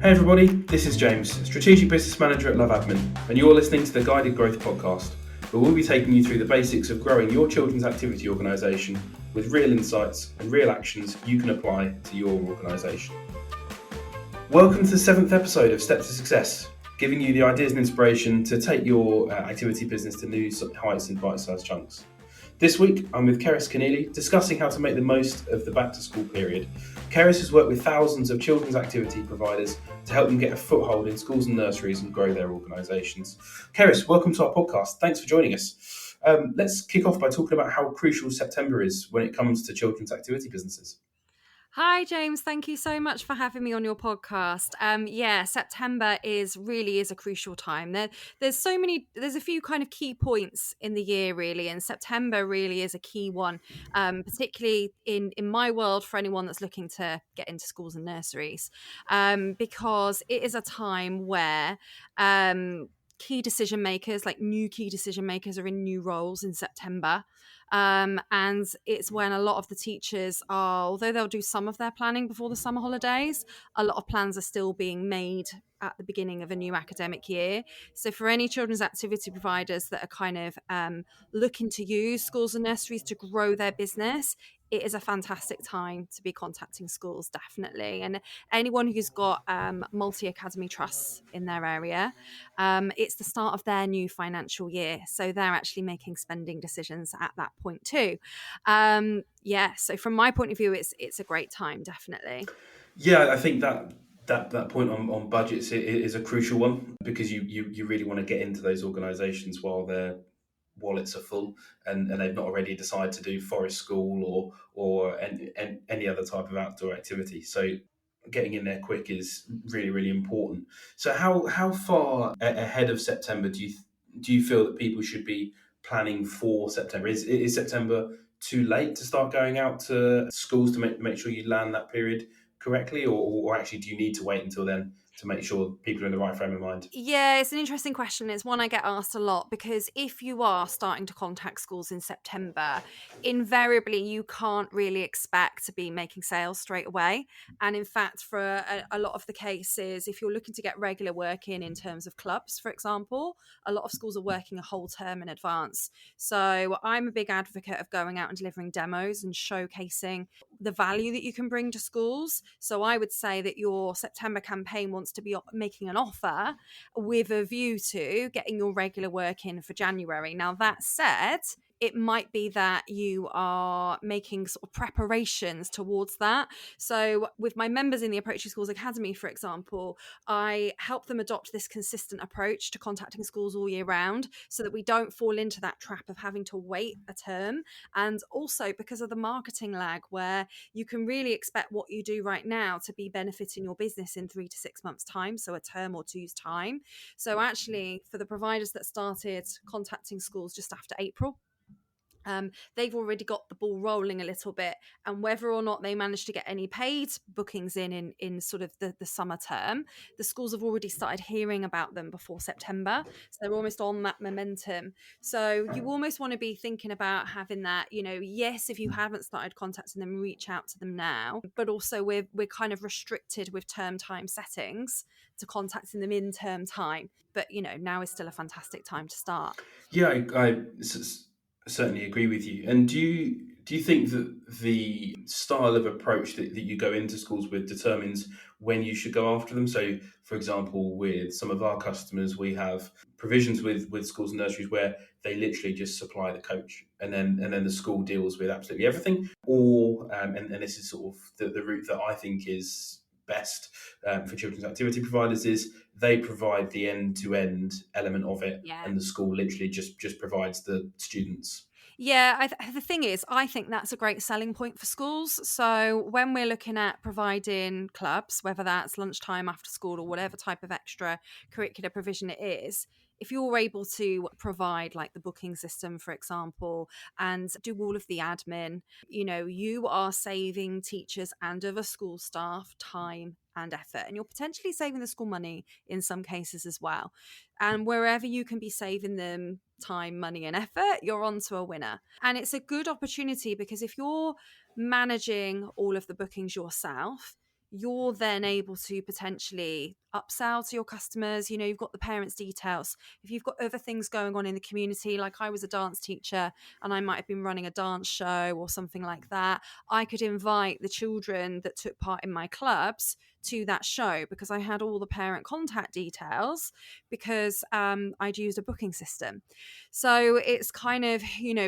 Hey everybody, this is James, Strategic Business Manager at Love Admin, and you're listening to the Guided Growth Podcast, where we'll be taking you through the basics of growing your children's activity organisation with real insights and real actions you can apply to your organisation. Welcome to the 7th episode of Steps to Success, giving you the ideas and inspiration to take your activity business to new heights in bite-sized chunks. This week, I'm with Cerys Keneally, discussing how to make the most of the back-to-school period. Cerys has worked with thousands of children's activity providers to help them get a foothold in schools and nurseries and grow their organisations. Cerys, welcome to our podcast. Thanks for joining us. Let's kick off by talking about how crucial September is when it comes to children's activity businesses. Hi, James. Thank you so much for having me on your podcast. September is a crucial time. There's a few kind of key points in the year, really, and September really is a key one, particularly in my world for anyone that's looking to get into schools and nurseries, because it is a time where key decision makers, like new key decision makers, are in new roles in September. And it's when a lot of the teachers are, although they'll do some of their planning before the summer holidays, a lot of plans are still being made at the beginning of a new academic year. So for any children's activity providers that are kind of looking to use schools and nurseries to grow their business, it is a fantastic time to be contacting schools, definitely. And anyone who's got multi-academy trusts in their area, it's the start of their new financial year. So they're actually making spending decisions at that point too. So from my point of view, it's a great time, definitely. Yeah, I think that point on budgets is a crucial one, because you really want to get into those organisations while their wallets are full and they've not already decided to do forest school or any other type of outdoor activity. So getting in there quick is really, really important. So how far ahead of September do you feel that people should be planning for September? Is September too late to start going out to schools to make sure you land that period correctly, or actually do you need to wait until then to make sure people are in the right frame of mind? Yeah, it's an interesting question. It's one I get asked a lot, because if you are starting to contact schools in September, invariably you can't really expect to be making sales straight away. And in fact, for a lot of the cases, if you're looking to get regular work in terms of clubs, for example, a lot of schools are working a whole term in advance. So I'm a big advocate of going out and delivering demos and showcasing the value that you can bring to schools. So I would say that your September campaign wants to be making an offer with a view to getting your regular work in for January. Now, that said, it might be that you are making sort of preparations towards that. So with my members in the Approaching Schools Academy, for example, I help them adopt this consistent approach to contacting schools all year round, so that we don't fall into that trap of having to wait a term. And also because of the marketing lag, where you can really expect what you do right now to be benefiting your business in 3 to 6 months' time, so a term or two's time. So actually, for the providers that started contacting schools just after April, they've already got the ball rolling a little bit. And whether or not they manage to get any paid bookings in sort of the summer term, the schools have already started hearing about them before September. So they're almost on that momentum. So you almost want to be thinking about having that, yes, if you haven't started contacting them, reach out to them now. But also we're kind of restricted with term time settings to contacting them in term time. But, now is still a fantastic time to start. Yeah, I certainly agree with you. And do you think that the style of approach that you go into schools with determines when you should go after them? So, for example, with some of our customers, we have provisions with schools and nurseries where they literally just supply the coach, and then the school deals with absolutely everything. Or and this is sort of the route that I think is best for children's activity providers, is they provide the end-to-end element of it, Yeah. and the school literally just provides the students. Yeah, the thing is, I think that's a great selling point for schools. So when we're looking at providing clubs, whether that's lunchtime, after school, or whatever type of extra curricular provision it is, if you're able to provide like the booking system, for example, and do all of the admin, you are saving teachers and other school staff time and effort, and you're potentially saving the school money in some cases as well. And wherever you can be saving them time, money, and effort, you're on to a winner. And it's a good opportunity, because if you're managing all of the bookings yourself, you're then able to potentially upsell to your customers. You've got the parents' details. If you've got other things going on in the community, like I was a dance teacher and I might have been running a dance show or something like that, I could invite the children that took part in my clubs to that show because I had all the parent contact details because I'd used a booking system. So it's kind of,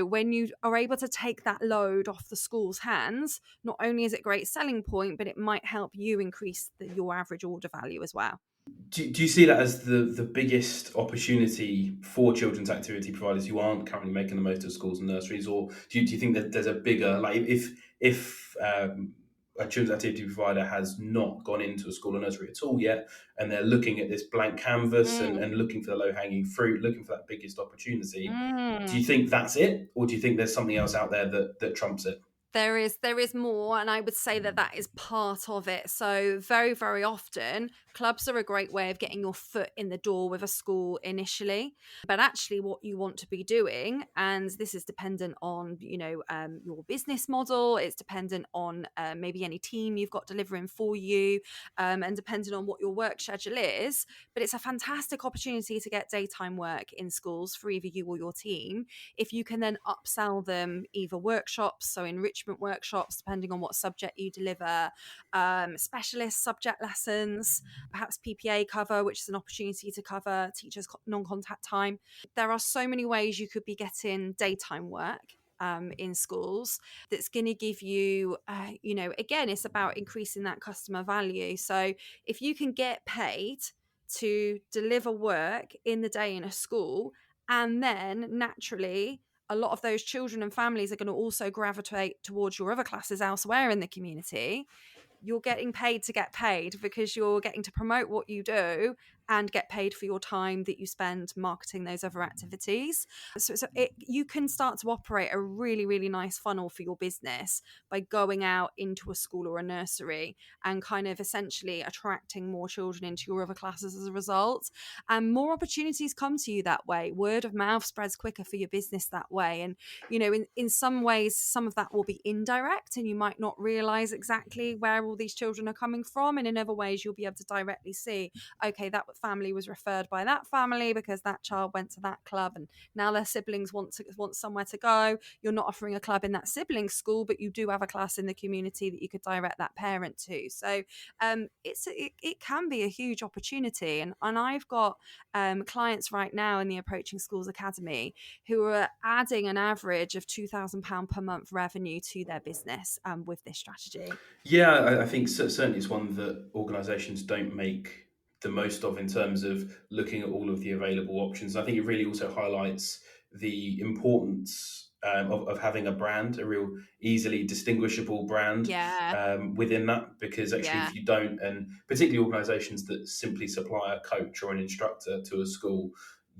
when you are able to take that load off the school's hands, not only is it a great selling point, but it might help you increase your average order value as well. Do you see that as the biggest opportunity for children's activity providers who aren't currently making the most of schools and nurseries, or do you think that there's a bigger, like if a children's activity provider has not gone into a school or nursery at all yet, and they're looking at this blank canvas and looking for the low hanging fruit, looking for that biggest opportunity, do you think that's it, or do you think there's something else out there that trumps it? There is more, and I would say that is part of it. So very, very often clubs are a great way of getting your foot in the door with a school initially, but actually what you want to be doing, and this is dependent on your business model, it's dependent on maybe any team you've got delivering for you, and depending on what your work schedule is, but it's a fantastic opportunity to get daytime work in schools for either you or your team if you can then upsell them either workshops, so enrichment workshops, depending on what subject you deliver, specialist subject lessons, perhaps PPA cover, which is an opportunity to cover teachers' non-contact time. There are so many ways you could be getting daytime work in schools that's going to give you, again, it's about increasing that customer value. So if you can get paid to deliver work in the day in a school, and then naturally, a lot of those children and families are going to also gravitate towards your other classes elsewhere in the community. You're getting paid to get paid because you're getting to promote what you do and get paid for your time that you spend marketing those other activities. So you can start to operate a really, really nice funnel for your business by going out into a school or a nursery and kind of essentially attracting more children into your other classes as a result. And more opportunities come to you that way. Word of mouth spreads quicker for your business that way. And, in some ways, some of that will be indirect and you might not realize exactly where all these children are coming from. And in other ways, you'll be able to directly see, okay, that family was referred by that family because that child went to that club and now their siblings want somewhere to go. You're not offering a club in that sibling school, but you do have a class in the community that you could direct that parent to. So it can be a huge opportunity. And I've got clients right now in the Approaching Schools Academy who are adding an average of £2,000 per month revenue to their business with this strategy. Yeah, I think certainly it's one that organisations don't make the most of in terms of looking at all of the available options. I think it really also highlights the importance of having a brand, a real easily distinguishable brand Yeah. within that. Because actually, Yeah. if you don't, and particularly organisations that simply supply a coach or an instructor to a school,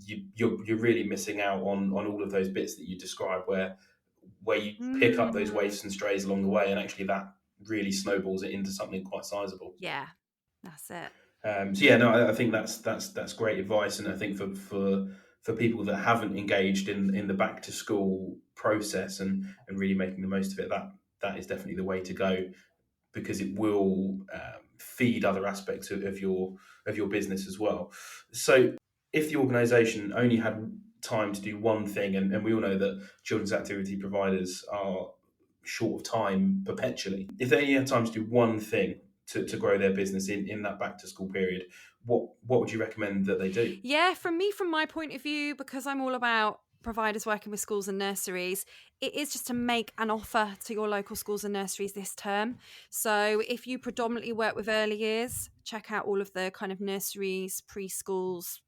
you're really missing out on all of those bits that you describe, where you pick up those waifs and strays along the way, and actually that really snowballs it into something quite sizable. Yeah, that's it. So yeah, no, I think that's great advice, and I think for people that haven't engaged in the back to school process and really making the most of it, that is definitely the way to go, because it will feed other aspects of your business as well. So if the organisation only had time to do one thing, and we all know that children's activity providers are short of time perpetually, if they only had time to do one thing to grow their business in that back to school period, what would you recommend that they do? Yeah, from my point of view, because I'm all about providers working with schools and nurseries, it is just to make an offer to your local schools and nurseries this term. So if you predominantly work with early years, check out all of the kind of nurseries, preschools,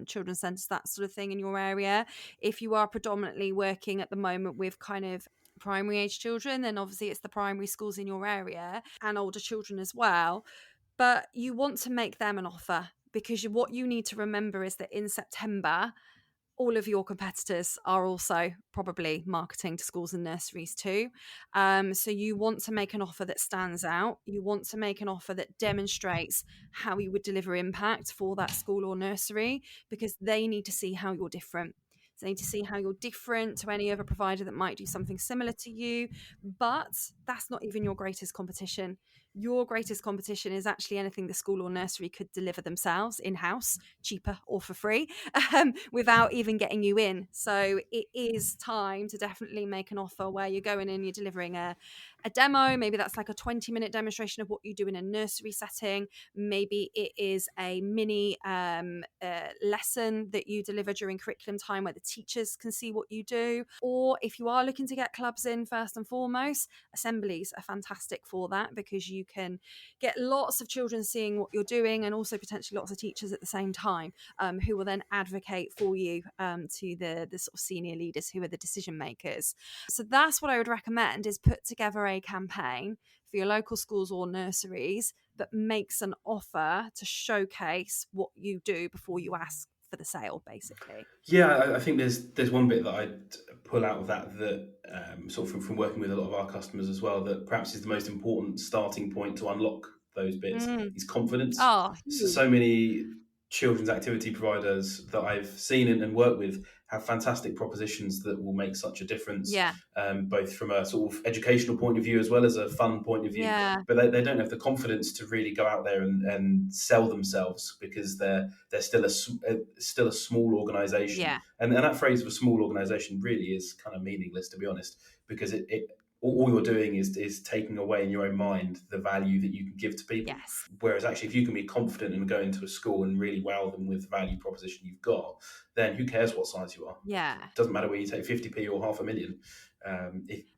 children's centres, that sort of thing in your area. If you are predominantly working at the moment with kind of primary age children, then obviously it's the primary schools in your area and older children as well. But you want to make them an offer, because what you need to remember is that in September, all of your competitors are also probably marketing to schools and nurseries too. So you want to make an offer that stands out. You want to make an offer that demonstrates how you would deliver impact for that school or nursery, because they need to see how you're different. So they need to see how you're different to any other provider that might do something similar to you. But that's not even your greatest competition. your greatest competition is actually anything the school or nursery could deliver themselves in-house, cheaper or for free, without even getting you in. So it is time to definitely make an offer where you're going in, you're delivering a demo. Maybe that's like a 20-minute demonstration of what you do in a nursery setting. Maybe it is a mini lesson that you deliver during curriculum time where the teachers can see what you do. Or if you are looking to get clubs in, first and foremost, assemblies are fantastic for that, because you can get lots of children seeing what you're doing, and also potentially lots of teachers at the same time, who will then advocate for you to the sort of senior leaders who are the decision makers. So that's what I would recommend, is put together a campaign for your local schools or nurseries that makes an offer to showcase what you do before you ask for the sale, basically. Yeah, I think there's one bit that I'd pull out of that sort of from working with a lot of our customers as well, that perhaps is the most important starting point to unlock those bits Mm. is confidence. Oh, huge. So many children's activity providers that I've seen and worked with have fantastic propositions that will make such a difference, Yeah. both from a sort of educational point of view as well as a fun point of view. Yeah. But they don't have the confidence to really go out there and sell themselves, because they're still a small organization. Yeah. And that phrase of a small organization really is kind of meaningless, to be honest, because it all you're doing is taking away in your own mind the value that you can give to people. Yes. Whereas actually, if you can be confident and go into a school and really wow them with the value proposition you've got, then who cares what size you are? Yeah. It doesn't matter whether you take 50p or 500,000,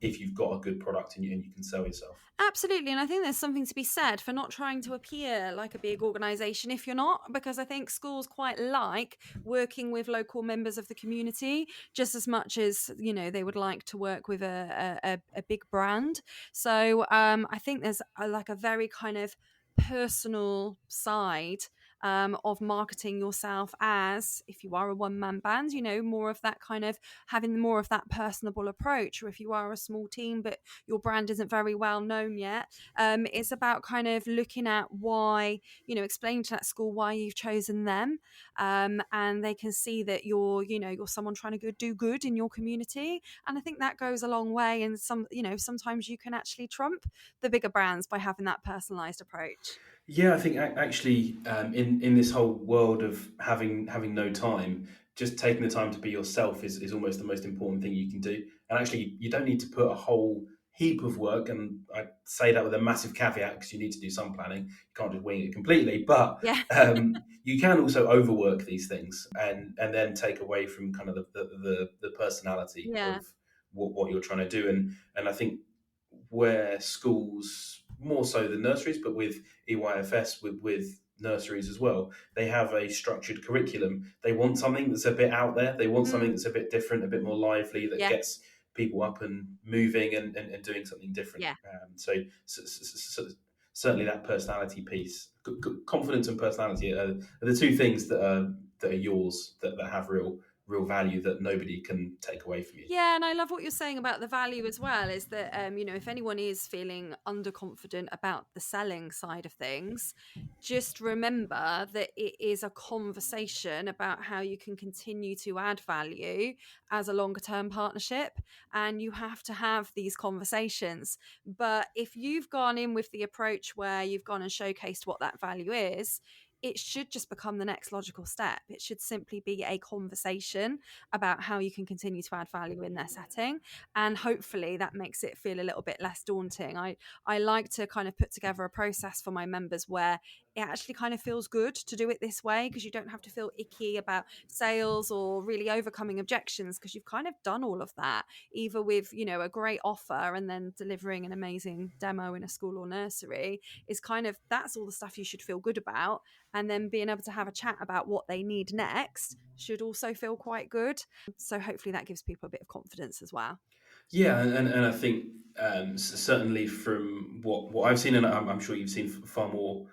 if you've got a good product and you can sell yourself. Absolutely. And I think there's something to be said for not trying to appear like a big organization if you're not, because I think schools quite like working with local members of the community just as much as, they would like to work with a big brand. So I think there's like a very kind of personal side of marketing yourself as, if you are a one-man band, more of that kind of having more of that personable approach. Or if you are a small team but your brand isn't very well known yet, it's about kind of looking at why, explaining to that school why you've chosen them, and they can see that you're someone trying to do good in your community. And I think that goes a long way, and sometimes you can actually trump the bigger brands by having that personalized approach. Yeah, I think actually, in this whole world of having no time, just taking the time to be yourself is almost the most important thing you can do. And actually, you don't need to put a whole heap of work. And I say that with a massive caveat, because you need to do some planning. You can't just wing it completely. But Yeah. you can also overwork these things and then take away from kind of the personality Yeah. of what you're trying to do. And I think where schools, more so than nurseries, but with EYFS, with nurseries as well, they have a structured curriculum. They want something that's a bit out there. They want something that's a bit different, a bit more lively, that Yeah. gets people up and moving and doing something different. Yeah. So certainly that personality piece, confidence and personality are the two things that are yours, that have real value that nobody can take away from you. Yeah, and I love what you're saying about the value as well, is that, if anyone is feeling underconfident about the selling side of things, just remember that it is a conversation about how you can continue to add value as a longer term partnership. And you have to have these conversations. But if you've gone in with the approach where you've gone and showcased what that value is, it should just become the next logical step. It should simply be a conversation about how you can continue to add value in their setting. And hopefully that makes it feel a little bit less daunting. I like to kind of put together a process for my members where it actually kind of feels good to do it this way, because you don't have to feel icky about sales or really overcoming objections, because you've kind of done all of that, either with, a great offer and then delivering an amazing demo in a school or nursery. Is kind of, that's all the stuff you should feel good about. And then being able to have a chat about what they need next should also feel quite good. So hopefully that gives people a bit of confidence as well. Yeah, and I think certainly from what I've seen, and I'm sure you've seen far more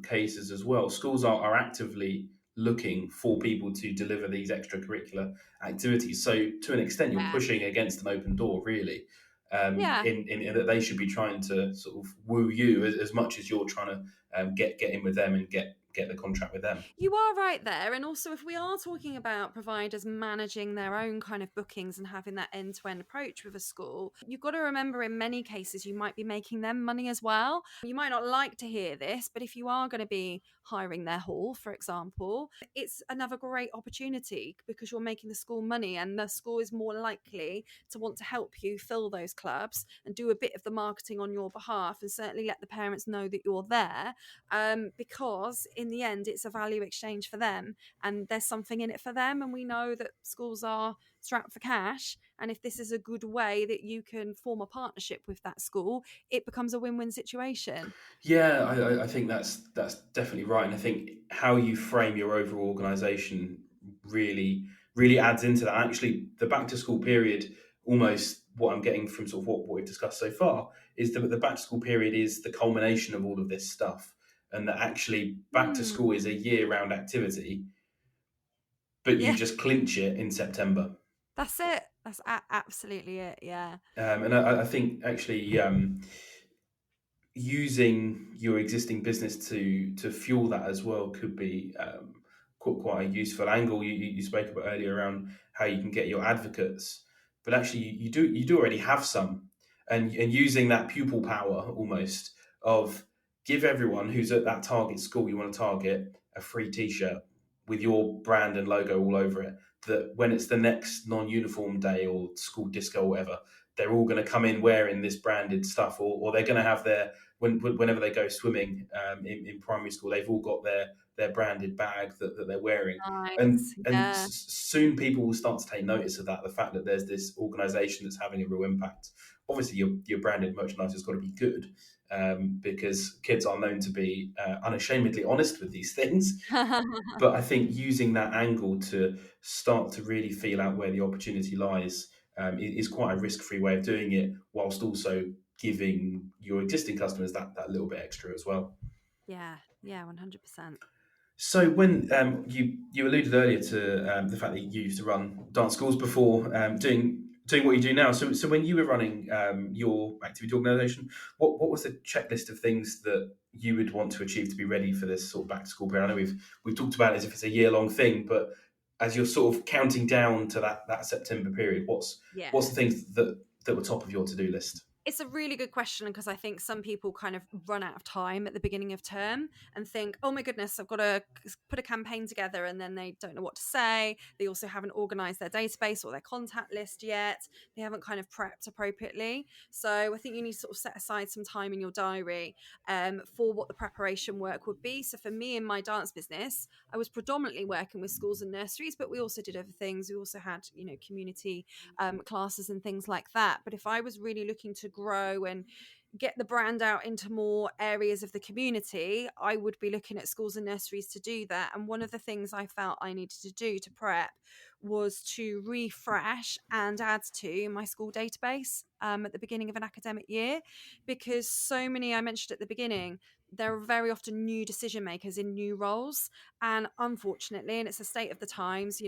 cases as well, schools are actively looking for people to deliver these extracurricular activities. So to an extent, you're Yeah. pushing against an open door, really, Yeah. in that they should be trying to sort of woo you as much as you're trying to get in with them and get the contract with them. You are right there. And also, if we are talking about providers managing their own kind of bookings and having that end to end approach with a school, you've got to remember in many cases you might be making them money as well. You might not like to hear this, but if you are going to be hiring their hall, for example, it's another great opportunity because you're making the school money, and the school is more likely to want to help you fill those clubs and do a bit of the marketing on your behalf, and certainly let the parents know that you're there, because in the end it's a value exchange for them and there's something in it for them. And we know that schools are strapped for cash, and if this is a good way that you can form a partnership with that school, it becomes a win-win situation. Yeah, I think that's definitely right, and I think how you frame your overall organisation really adds into that. Actually, the back to school period, almost what I'm getting from sort of what we've discussed so far, is that the back to school period is the culmination of all of this stuff, and that actually back to school is a year round activity, but you Yeah, just clinch it in September. that's it. That's absolutely it. Yeah. And I think actually using your existing business to fuel that as well could be quite a useful angle. You spoke about earlier around how you can get your advocates, but actually you do already have some, and using that pupil power almost of give everyone who's at that target school you want to target a free T-shirt with your brand and logo all over it. That when it's the next non-uniform day or school disco or whatever, they're all going to come in wearing this branded stuff, or they're going to have their whenever they go swimming in primary school, they've all got their branded bag that they're wearing, Nice. and Yeah. soon people will start to take notice of that. The fact that there's this organisation that's having a real impact. Obviously, your branded merchandise has got to be good, because kids are known to be unashamedly honest with these things. But I think using that angle to start to really feel out where the opportunity lies is quite a risk-free way of doing it, whilst also giving your existing customers that little bit extra as well. Yeah. Yeah. 100%. So when you alluded earlier to the fact that you used to run dance schools before doing what you do now. So when you were running your activity organisation, what was the checklist of things that you would want to achieve to be ready for this sort of back to school period? I know we've talked about it as if it's a year long thing, but as you're sort of counting down to that September period, Yeah. what's the things that were top of your to do list? It's a really good question, because I think some people kind of run out of time at the beginning of term and think, oh my goodness, I've got to put a campaign together, and then they don't know what to say. They also haven't organized their database or their contact list yet. They haven't kind of prepped appropriately. So I think you need to sort of set aside some time in your diary for what the preparation work would be. So for me in my dance business, I was predominantly working with schools and nurseries, but we also did other things. We also had, community classes and things like that. But if I was really looking to grow and get the brand out into more areas of the community, I would be looking at schools and nurseries to do that. And one of the things I felt I needed to do to prep was to refresh and add to my school database at the beginning of an academic year, because so many, I mentioned at the beginning, there are very often new decision makers in new roles. And unfortunately, and it's a state of the times,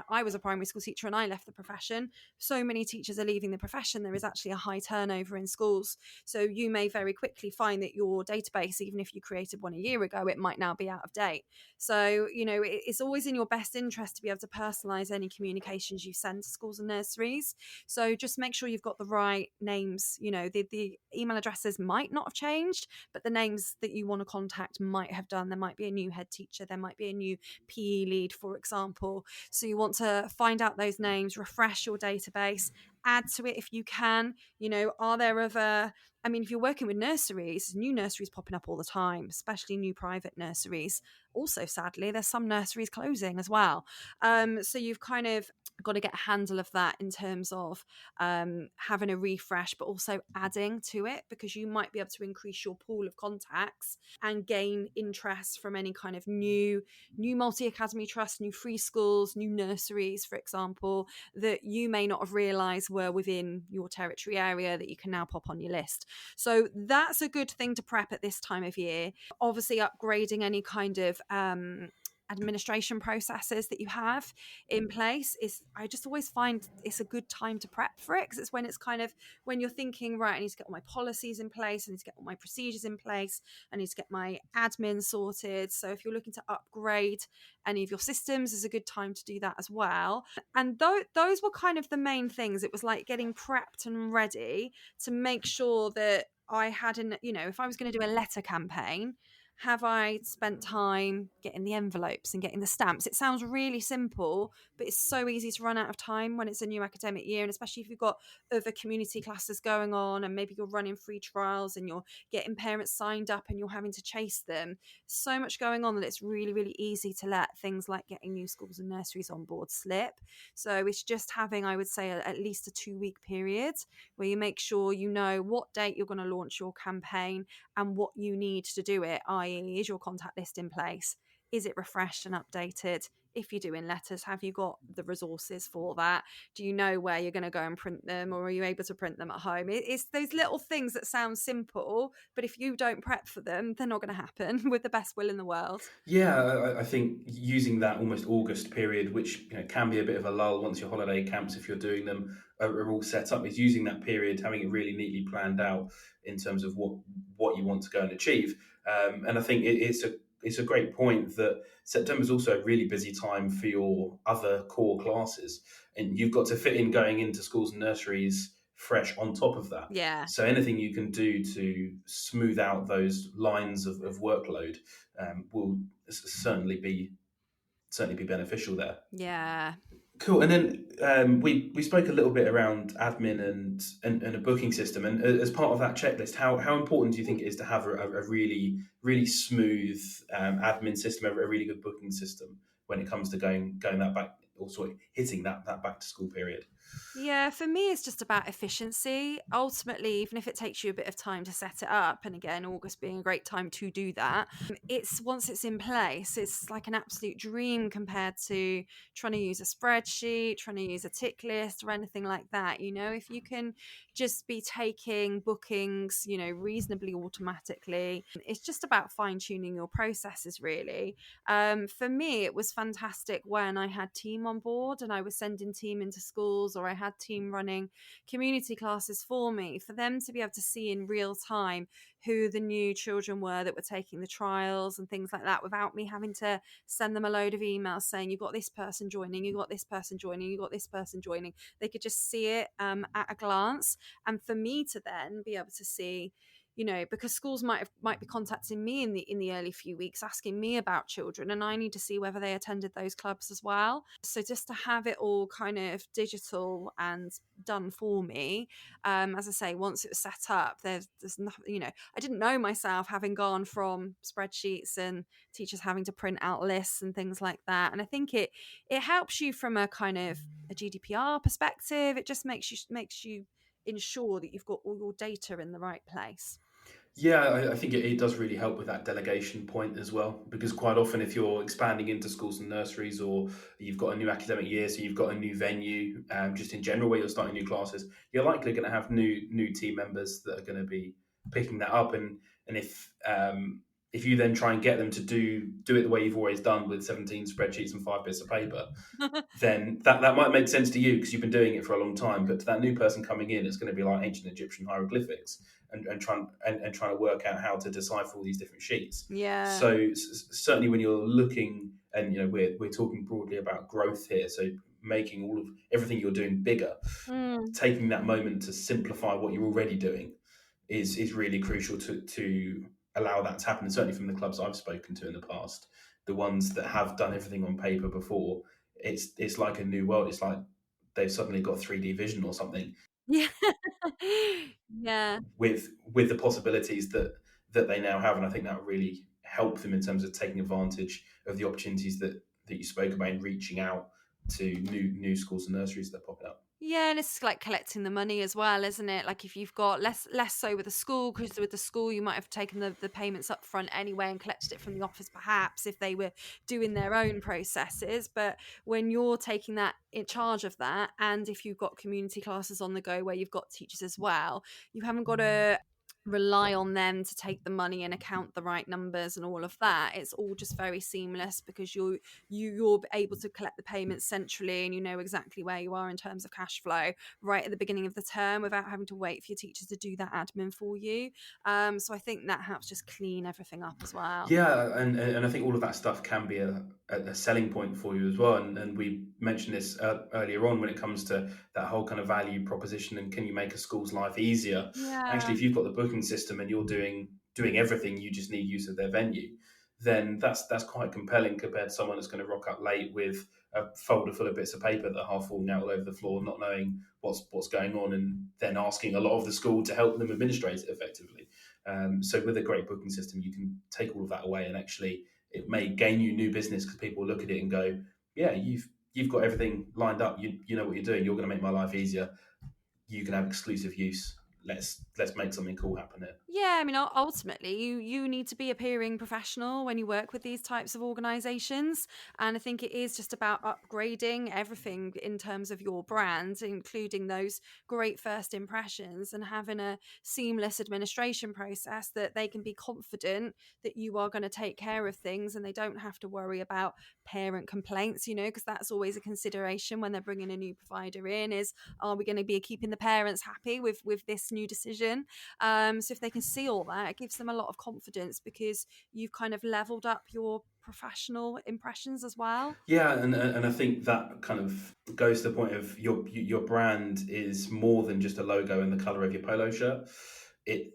I was a primary school teacher and I left the profession. So many teachers are leaving the profession. There is actually a high turnover in schools. So you may very quickly find that your database, even if you created one a year ago, it might now be out of date. So, it's always in your best interest to be able to personalize any communications you send to schools and nurseries. So just make sure you've got the right names. The email addresses might not have changed, but the names that you want to contact might have done. There might be a new head teacher. There might be a new PE lead, for example. So you want to find out those names, refresh your database, add to it if you can. Are there other, if you're working with nurseries, new nurseries popping up all the time, especially new private nurseries. Also, sadly, there's some nurseries closing as well. So you've kind of got to get a handle of that in terms of having a refresh, but also adding to it, because you might be able to increase your pool of contacts and gain interest from any kind of new multi-academy trusts, new free schools, new nurseries, for example, that you may not have realised were within your territory area that you can now pop on your list. So that's a good thing to prep at this time of year. Obviously, upgrading any kind of administration processes that you have in place, is I just always find it's a good time to prep for it, because it's when it's kind of when you're thinking, right, I need to get all my policies in place, I need to get all my procedures in place, I need to get my admin sorted. So if you're looking to upgrade any of your systems, is a good time to do that as well. And those were kind of the main things. It was like getting prepped and ready to make sure that I had if I was going to do a letter campaign, have I spent time getting the envelopes and getting the stamps? It sounds really simple, but it's so easy to run out of time when it's a new academic year. And especially if you've got other community classes going on, and maybe you're running free trials and you're getting parents signed up and you're having to chase them. So much going on that it's really, really easy to let things like getting new schools and nurseries on board slip. So it's just having, I would say, at least a 2-week period where you make sure you know what date you're going to launch your campaign and what you need to do it, i.e., is your contact list in place? Is it refreshed and updated? If you're doing letters, have you got the resources for that? Do you know where you're going to go and print them, or are you able to print them at home? It's those little things that sound simple, but if you don't prep for them, they're not going to happen with the best will in the world. Yeah, I think using that almost August period, which can be a bit of a lull once your holiday camps, if you're doing them, are all set up, is using that period, having it really neatly planned out in terms of what you want to go and achieve. And I think it's a great point that September is also a really busy time for your other core classes, and you've got to fit in going into schools and nurseries fresh on top of that. Yeah. So anything you can do to smooth out those lines of workload will certainly be beneficial there. Yeah. Cool. And then we spoke a little bit around admin and a booking system. And as part of that checklist, how important do you think it is to have a really really smooth admin system, a really good booking system when it comes to going that back, or sort of hitting that back to school period? Yeah, for me, it's just about efficiency. Ultimately, even if it takes you a bit of time to set it up, and again, August being a great time to do that, it's once it's in place, it's like an absolute dream compared to trying to use a spreadsheet, trying to use a tick list, or anything like that. If you can just be taking bookings, reasonably automatically, it's just about fine tuning your processes, really. For me, it was fantastic when I had team on board and I was sending team into schools, or I had team running community classes for me, for them to be able to see in real time who the new children were that were taking the trials and things like that, without me having to send them a load of emails saying, you've got this person joining, you've got this person joining, you've got this person joining. They could just see it at a glance. And for me to then be able to see, because schools might be contacting me in the early few weeks, asking me about children, and I need to see whether they attended those clubs as well. So just to have it all kind of digital and done for me, as I say, once it was set up, there's nothing. I didn't know myself, having gone from spreadsheets and teachers having to print out lists and things like that. And I think it helps you from a kind of a GDPR perspective. It just makes you ensure that you've got all your data in the right place. Yeah, I think it does really help with that delegation point as well, because quite often if you're expanding into schools and nurseries, or you've got a new academic year, so you've got a new venue, just in general where you're starting new classes, you're likely going to have new team members that are going to be picking that up, and if you then try and get them to do it the way you've always done with 17 spreadsheets and 5 bits of paper, then that might make sense to you because you've been doing it for a long time. But to that new person coming in, it's going to be like ancient Egyptian hieroglyphics, and trying to work out how to decipher all these different sheets. Yeah. So certainly when you're looking, and we're talking broadly about growth here, so making all of everything you're doing bigger, taking that moment to simplify what you're already doing is really crucial to allow that to happen. And certainly from the clubs I've spoken to in the past, the ones that have done everything on paper before, it's like a new world. It's like they've suddenly got 3D vision or something. Yeah. Yeah. With the possibilities that they now have, and I think that will really help them in terms of taking advantage of the opportunities that you spoke about in reaching out to new schools and nurseries that are popping up. Yeah, and it's like collecting the money as well, isn't it? Like if you've got less so with the school, because with the school you might have taken the payments up front anyway and collected it from the office, perhaps if they were doing their own processes. But when you're taking that in charge of that, and if you've got community classes on the go where you've got teachers as well, you haven't got to rely on them to take the money and account the right numbers and all of that. It's all just very seamless because you're able to collect the payments centrally, and you know exactly where you are in terms of cash flow right at the beginning of the term without having to wait for your teachers to do that admin for you. So I think that helps just clean everything up as well. Yeah, and I think all of that stuff can be a selling point for you as well. And we mentioned this earlier on when it comes to that whole kind of value proposition and can you make a school's life easier? Actually, Yeah. if you've got the booking system and you're doing everything, you just need use of their venue, then that's quite compelling compared to someone that's going to rock up late with a folder full of bits of paper that are half falling out all over the floor, not knowing what's going on, and then asking a lot of the school to help them administrate it effectively. So with a great booking system, you can take all of that away, and actually, it may gain you new business because people look at it and go, "Yeah, you've got everything lined up. You know what you're doing. You're going to make my life easier. You can have exclusive use. Let's make something cool happen here." Yeah, I mean, ultimately, you need to be appearing professional when you work with these types of organisations, and I think it is just about upgrading everything in terms of your brand, including those great first impressions, and having a seamless administration process that they can be confident that you are going to take care of things, and they don't have to worry about parent complaints. You know, because that's always a consideration when they're bringing a new provider in: is are we going to be keeping the parents happy with this new decision? So if they can see all that, it gives them a lot of confidence because you've kind of leveled up your professional impressions as well. Yeah, and I think that kind of goes to the point of your brand is more than just a logo and the color of your polo shirt. It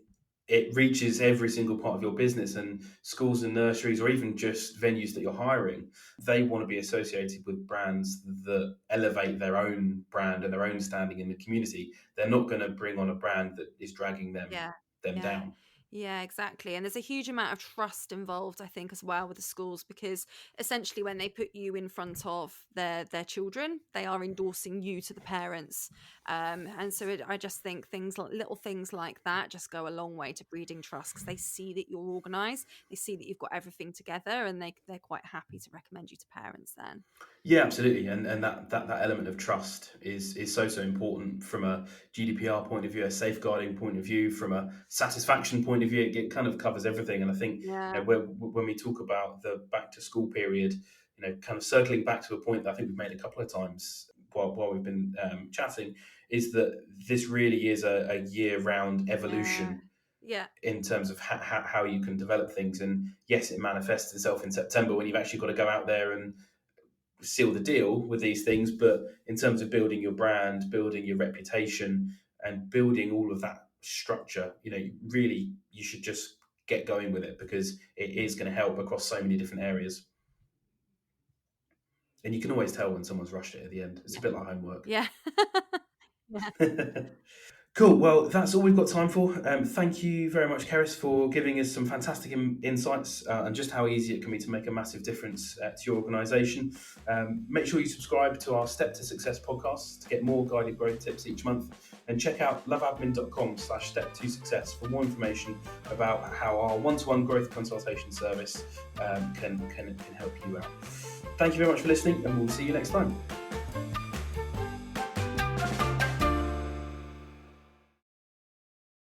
it reaches every single part of your business, and schools and nurseries, or even just venues that you're hiring, they want to be associated with brands that elevate their own brand and their own standing in the community. They're not going to bring on a brand that is dragging Yeah. them Yeah. down. Yeah, exactly. And there's a huge amount of trust involved, I think, as well with the schools, because essentially when they put you in front of their children, they are endorsing you to the parents. And so I just think little things like that just go a long way to breeding trust because they see that you're organized, they see that you've got everything together, and they're quite happy to recommend you to parents then. Yeah, absolutely, and that element of trust is so important from a GDPR point of view, a safeguarding point of view, from a satisfaction point of view. It kind of covers everything, and I think Yeah. when we talk about the back to school period, kind of circling back to a point that I think we've made a couple of times while we've been chatting, is that this really is a year round Yeah. evolution Yeah. in terms of how you can develop things. And yes, it manifests itself in September when you've actually got to go out there and seal the deal with these things. But in terms of building your brand, building your reputation, and building all of that structure, really you should just get going with it because it is going to help across so many different areas. And you can always tell when someone's rushed it at the end. It's a Yeah. bit like homework. Yeah. Yeah. Cool. Well, that's all we've got time for. Thank you very much, Cerys, for giving us some fantastic insights and just how easy it can be to make a massive difference to your organisation. Make sure you subscribe to our Step to Success podcast to get more guided growth tips each month, and check out loveadmin.com/step2success for more information about how our one-to-one growth consultation service can help you out. Thank you very much for listening, and we'll see you next time.